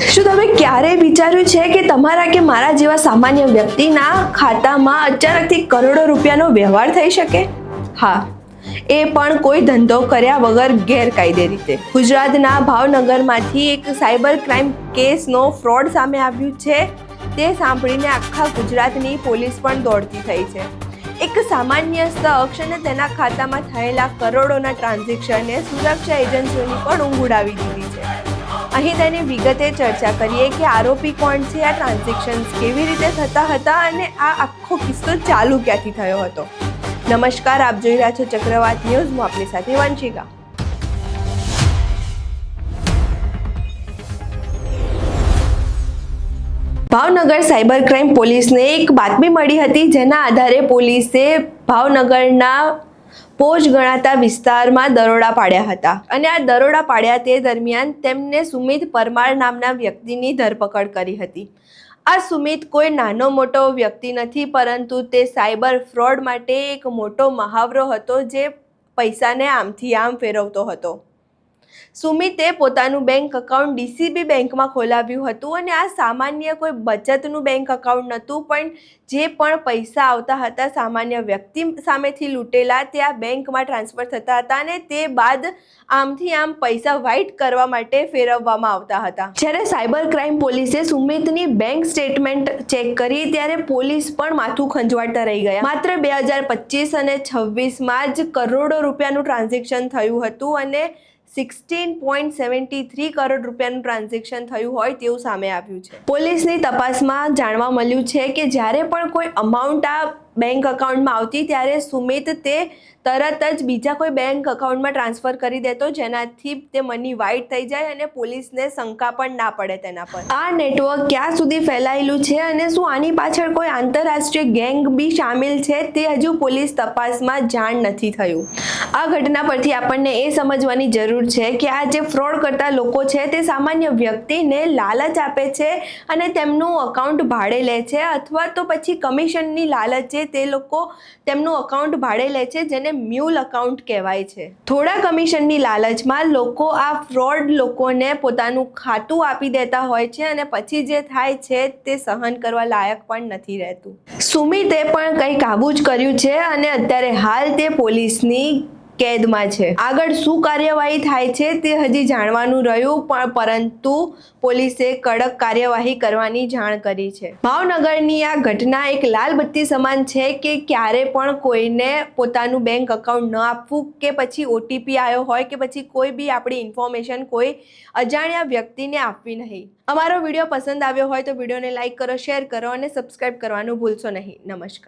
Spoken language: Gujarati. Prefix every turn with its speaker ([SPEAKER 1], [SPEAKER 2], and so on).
[SPEAKER 1] શું તમે ક્યારેય વિચાર્યું છે કે તમારા કે મારા જેવા સામાન્ય વ્યક્તિના ખાતામાં અચાનકથી કરોડો રૂપિયાનો વ્યવહાર થઈ શકે? હા, એ પણ કોઈ ધંધો કર્યા વગર ગેરકાયદે રીતે. ગુજરાતના ભાવનગરમાંથી એક સાયબર ક્રાઇમ કેસનો ફ્રોડ સામે આવ્યું છે. તે સાંભળીને આખા ગુજરાતની પોલીસ પણ દોડતી થઈ છે. એક સામાન્ય શખ્સ અને તેના ખાતામાં થયેલા કરોડોના ટ્રાન્ઝેક્શને સુરક્ષા એજન્સીઓની પણ ઊંઘ ઉડાવી દીધી છે. અહીં તેની વિગતે ચર્ચા કરીએ કે આરોપી કોણ છે, આ ટ્રાન્ઝેક્શન્સ કેવી રીતે થતા હતા અને આ આખો કિસ્સો ચાલુ ક્યાંથી થયો હતો. નમસ્કાર, આપ જોઈ રહ્યા છો ચક્રવાત ન્યૂઝ. હું આપની સાથે વંશિકા. ભાવનગર સાયબર ક્રાઇમ પોલીસને એક બાતમી મળી હતી, જેના આધારે પોલીસે ભાવનગરના પોજ ગણાતા વિસ્તારમાં દરોડા પાડ્યા હતા અને આ દરોડા પાડ્યા તે દરમિયાન તેમને સુમિત પરમાર નામના વ્યક્તિની ધરપકડ કરી હતી. આ સુમિત કોઈ નાનો મોટો વ્યક્તિ નથી, પરંતુ તે સાયબર ફ્રોડ માટે એક મોટો મહાવરો હતો, જે પૈસાને આમથી આમ ફેરવતો હતો. સુમિતે પોતાનું બેંક એકાઉન્ટ ડીસીબી બેંકમાં ખોલાવ્યું હતું અને આ સામાન્ય કોઈ બચતનું બેંક એકાઉન્ટ નહોતું, પણ જે પણ પૈસા આવતા હતા સામાન્ય વ્યક્તિ સામેથી લૂંટેલા તે આ બેંકમાં ટ્રાન્સફર થતા હતા અને તે બાદ આમથી આમ પૈસા વાઇટ કરવા માટે ફેરવવામાં આવતા હતા. જ્યારે સાયબર ક્રાઇમ પોલીસે સુમિતની બેંક સ્ટેટમેન્ટ ચેક કરી ત્યારે પોલીસ પણ માથું ખંજવાળતા રહી ગયા. માત્ર 2025 અને 26માં જ કરોડો રૂપિયાનું ટ્રાન્ઝેક્શન થયું હતું અને 16.73 કરોડ રૂપિયાનું ટ્રાન્ઝેક્શન થયું હોય તેવું સામે આવ્યું છે. પોલીસની તપાસમાં જાણવા મળ્યું છે કે જ્યારે પણ કોઈ અમાઉન્ટ આ બેંક એકાઉન્ટમાં આવતી ત્યારે સુમિત તે તરત જ બીજા કોઈ બેંક એકાઉન્ટમાં ટ્રાન્સફર કરી દેતો, જેનાથી તે મની વાઇટ થઈ જાય અને પોલીસને શંકા પણ ના પડે તેના પર. આ નેટવર્ક ક્યાં સુધી ફેલાયેલું છે અને શું આની પાછળ કોઈ આંતરરાષ્ટ્રીય ગેંગ બી સામેલ છે તે હજુ પોલીસ તપાસમાં જાણ નથી થયું. આ ઘટના પરથી આપણને એ સમજવાની જરૂર છે કે આ જે ફ્રોડ કરતા લોકો છે તે સામાન્ય વ્યક્તિને લાલચ આપે છે અને તેમનું અકાઉન્ટ ભાડે લે છે, અથવા તો પછી કમિશનની લાલચે તે લોકો તેમનું અકાઉન્ટ ભાડે લે છે, જેને મ્યુલ અકાઉન્ટ કહેવાય છે. થોડા કમિશનની લાલચમાં લોકો આ ફ્રોડ લોકોને પોતાનું ખાતું આપી દેતા હોય છે અને પછી જે થાય છે તે સહન કરવા લાયક પણ નથી રહેતું. સુમિતે પણ કંઈક આવું જ કર્યું છે અને અત્યારે હાલ તે પોલીસની કેદમાં છે. આગળ શું કાર્યવાહી થાય છે તે હજી જાણવાનું રહ્યું, પરંતુ પોલીસે કડક કાર્યવાહી કરવાની જાણ કરી છે. ભાવનગરની આ ઘટના એક લાલ બત્તી સમાન છે કે ક્યારે પણ કોઈને પોતાનું બેંક એકાઉન્ટ ન આપવું કે પછી ઓટીપી આવ્યો હોય કે પછી કોઈ બી આપણી ઇન્ફોર્મેશન કોઈ અજાણ્યા વ્યક્તિને આપવી નહીં. અમારો વિડીયો પસંદ આવ્યો હોય તો વિડીયોને લાઇક કરો, શેર કરો અને સબસ્ક્રાઇબ કરવાનું ભૂલશો નહીં. નમસ્કાર.